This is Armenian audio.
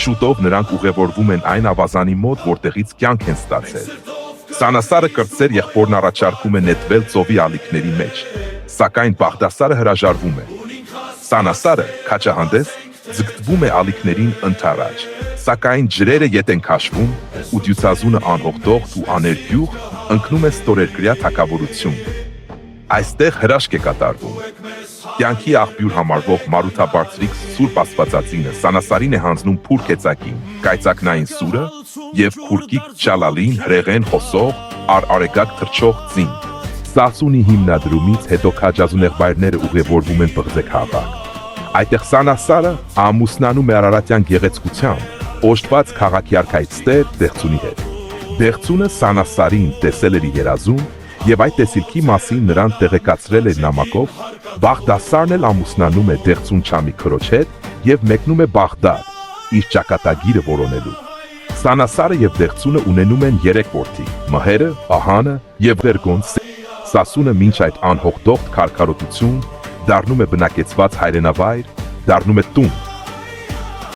Շուտով նրանք ուղևորվում են այն ավազանի մոտ, որտեղից կյանք են ստացել։ Սանասարը կրտսեր եղբորն առաջարկում է նետվել ծովի ալիքների մեջ, սակայն Բաղդասարը հրաժարվում է։ Սանասարը քաչահանդես ձգտվում է ալիքներին ընդառաջ, սակայն ջրերը ետ են քաշվում ու դյուցազունը անհողդող ու աներկյուղ ընկնում է ստորերկրյա թագավորություն։ Այստեղ հրաշք է կատարվում։ Կյանքի աղբյուր համարվող Մարութաբարձրիկ Սուրբ Աստվածածինը Սանասարին է հանձնում փուր կեցակին, կայծակնային սուրը եւ քուրկիկ ճալալին հրեղեն խոսող արարեգակ թրջող ձին։ Սասունի հիմնադրումից հետո քաջազունեղբայրները ուղևորվում են Բղձե քաղաք։ Այդտեղ Սանասարը ամուսնանում է արարատյան գեղեցկությամբ, օժտված քաղաքի արքայստեր Դեղցունի հետ։ Դեղցունը Սանասարին տեսել էր երազում եւ այդ տեսիլքի մասին նրան տեղեկացրել էր նամակով, Բաղդասարն էլ ամուսնանում է Դեղցուն Չամի քրոջ հետ եւ մեկնում է Բաղդադ, իր ճակատագիրը որոնելու։ Սանասարը եւ Դեղցունը ունենում են 3 որդի՝ Մհերը, Ահանը եւ Վերգոնց։ Սասունը մինչ այդ անհողդող քարքարոտություն դառնում է բնակեցված հայրենավայր, դառնում է տուն։